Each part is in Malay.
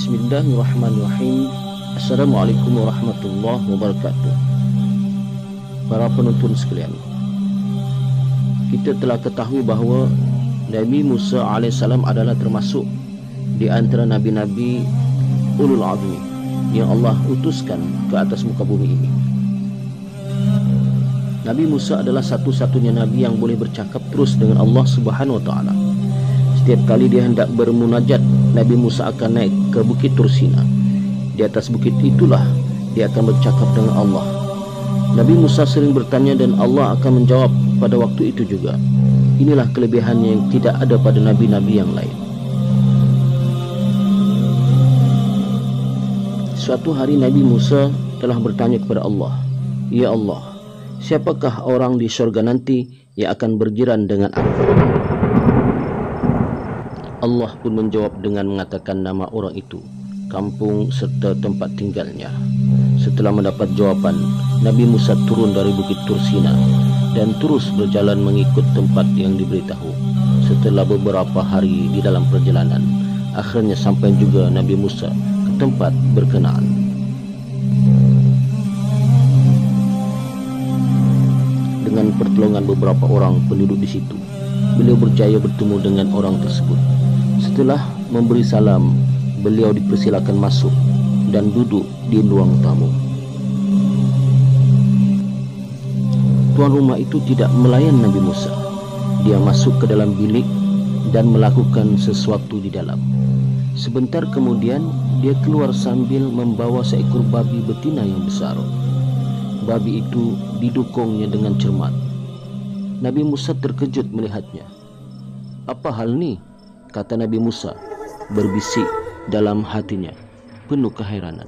Bismillahirrahmanirrahim. Assalamualaikum warahmatullahi wabarakatuh. Para penonton sekalian, kita telah ketahui bahawa Nabi Musa alaihissalam adalah termasuk di antara nabi-nabi ulul azmi yang Allah utuskan ke atas muka bumi ini. Nabi Musa adalah satu-satunya nabi yang boleh bercakap terus dengan Allah Subhanahu wa taala. Setiap kali dia hendak bermunajat, Nabi Musa akan naik ke bukit Tursina. Di atas bukit itulah dia akan bercakap dengan Allah. Nabi Musa sering bertanya dan Allah akan menjawab pada waktu itu juga. Inilah kelebihannya yang tidak ada pada nabi-nabi yang lain. Suatu hari Nabi Musa telah bertanya kepada Allah, "Ya Allah, siapakah orang di syurga nanti yang akan berjiran dengan aku?" Allah pun menjawab dengan mengatakan nama orang itu, kampung serta tempat tinggalnya. Setelah mendapat jawaban, Nabi Musa turun dari bukit Tursina dan terus berjalan mengikut tempat yang diberitahu. Setelah beberapa hari di dalam perjalanan, akhirnya sampai juga Nabi Musa ke tempat berkenaan. Dengan pertolongan beberapa orang penduduk di situ, beliau berjaya bertemu dengan orang tersebut. Setelah memberi salam, beliau dipersilakan masuk dan duduk di ruang tamu. Tuan rumah itu tidak melayan Nabi Musa. Dia masuk ke dalam bilik dan melakukan sesuatu di dalam. Sebentar kemudian dia keluar sambil membawa seekor babi betina yang besar. Babi itu didukungnya dengan cermat. Nabi Musa terkejut melihatnya. "Apa hal ni?" kata Nabi Musa berbisik dalam hatinya, penuh keheranan.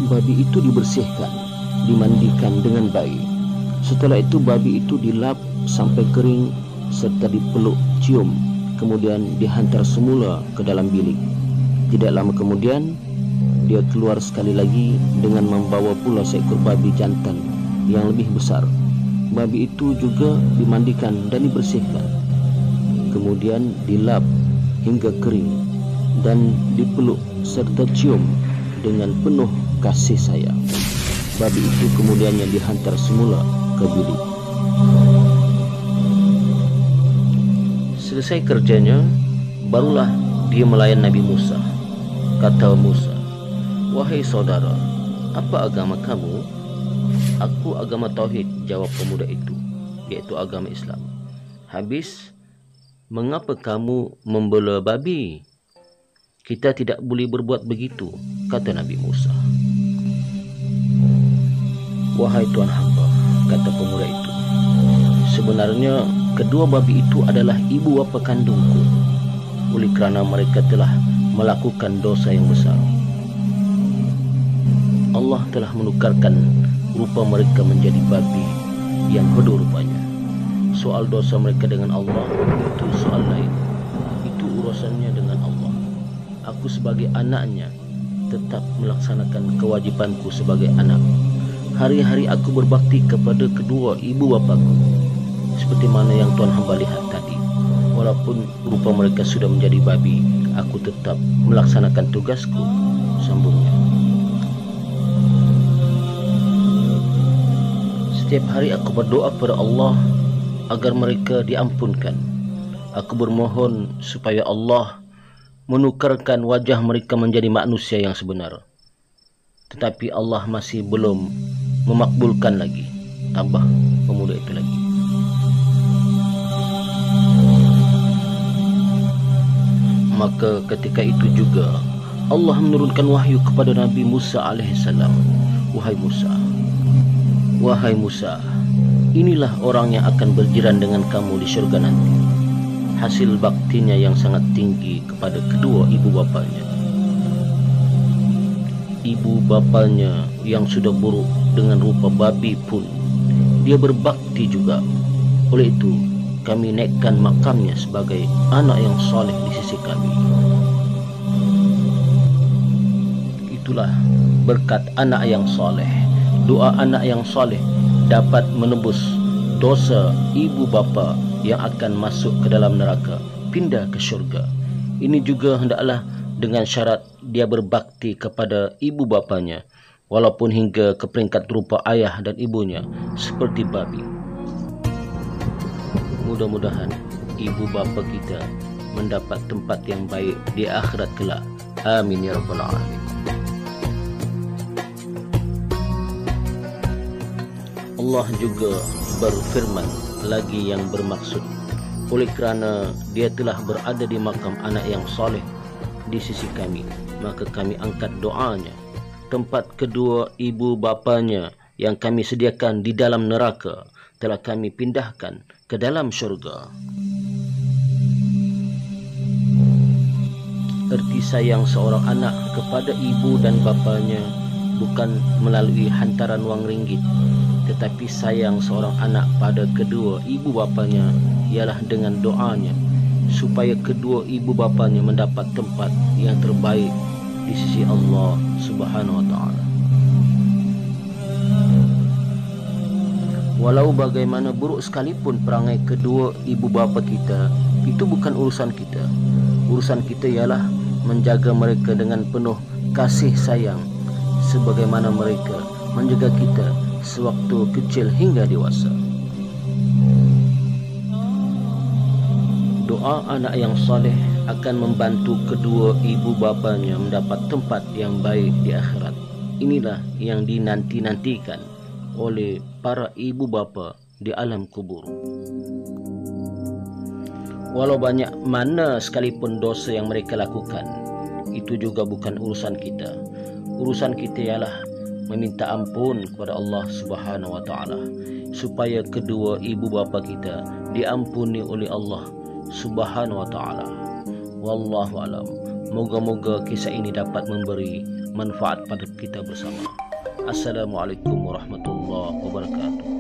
Babi itu dibersihkan, dimandikan dengan baik. Setelah itu babi itu dilap sampai kering serta dipeluk cium, kemudian dihantar semula ke dalam bilik. Tidak lama kemudian dia keluar sekali lagi dengan membawa pula seekor babi jantan yang lebih besar. Babi itu juga dimandikan dan dibersihkan, kemudian dilap hingga kering dan dipeluk serta cium dengan penuh kasih sayang. Babi itu kemudiannya dihantar semula ke bilik. Selesai kerjanya, barulah dia melayan Nabi Musa. Kata Musa, "Wahai saudara, apa agama kamu?" "Aku agama Tauhid," jawab pemuda itu, yaitu agama Islam. "Habis, mengapa kamu membela babi?" "Kita tidak boleh berbuat begitu," kata Nabi Musa. "Wahai Tuan hamba," kata pemuda itu, "sebenarnya kedua babi itu adalah ibu bapa kandungku. Oleh kerana mereka telah melakukan dosa yang besar, Allah telah menukarkan rupa mereka menjadi babi yang kedua rupanya. Soal dosa mereka dengan Allah itu soal lain. Itu urusannya dengan Allah. Aku sebagai anaknya tetap melaksanakan kewajipanku sebagai anak. Hari-hari aku berbakti kepada kedua ibu bapaku, seperti mana yang Tuan hamba lihat tadi. Walaupun rupa mereka sudah menjadi babi, aku tetap melaksanakan tugasku," sambungnya. "Setiap hari aku berdoa kepada Allah agar mereka diampunkan. Aku bermohon supaya Allah menukarkan wajah mereka menjadi manusia yang sebenar. Tetapi Allah masih belum memakbulkan lagi," tambah pemuda itu lagi. Maka ketika itu juga Allah menurunkan wahyu kepada Nabi Musa alaihissalam. Wahai Musa, inilah orang yang akan berjiran dengan kamu di syurga nanti. Hasil baktinya yang sangat tinggi kepada kedua ibu bapanya. Ibu bapanya yang sudah buruk dengan rupa babi pun dia berbakti juga. Oleh itu kami naikkan makamnya sebagai anak yang soleh di sisi kami. Itulah berkat anak yang soleh. Doa anak yang soleh dapat menebus dosa ibu bapa yang akan masuk ke dalam neraka pindah ke syurga. Ini juga hendaklah dengan syarat dia berbakti kepada ibu bapanya, walaupun hingga ke peringkat rupa ayah dan ibunya seperti babi. Mudah-mudahan ibu bapa kita mendapat tempat yang baik di akhirat kelak. Amin ya rabbal alamin. Allah juga berfirman lagi yang bermaksud, oleh kerana dia telah berada di makam anak yang soleh di sisi kami, maka kami angkat doanya. Tempat kedua ibu bapanya yang kami sediakan di dalam neraka telah kami pindahkan ke dalam syurga. Erti sayang seorang anak kepada ibu dan bapanya bukan melalui hantaran wang ringgit, tetapi sayang seorang anak pada kedua ibu bapanya ialah dengan doanya, supaya kedua ibu bapanya mendapat tempat yang terbaik di sisi Allah Subhanahu wa taala. Walau bagaimana buruk sekalipun perangai kedua ibu bapa kita, itu bukan urusan kita. Urusan kita ialah menjaga mereka dengan penuh kasih sayang, sebagaimana mereka menjaga kita sewaktu kecil hingga dewasa. Doa anak yang saleh akan membantu kedua ibu bapanya mendapat tempat yang baik di akhirat. Inilah yang dinanti-nantikan oleh para ibu bapa di alam kubur. Walau banyak mana sekalipun dosa yang mereka lakukan, itu juga bukan urusan kita. Urusan kita ialah meminta ampun kepada Allah Subhanahu wa taala, supaya kedua ibu bapa kita diampuni oleh Allah Subhanahu wa taala. Wallahu alam. Moga-moga kisah ini dapat memberi manfaat pada kita bersama. Assalamualaikum warahmatullahi wabarakatuh.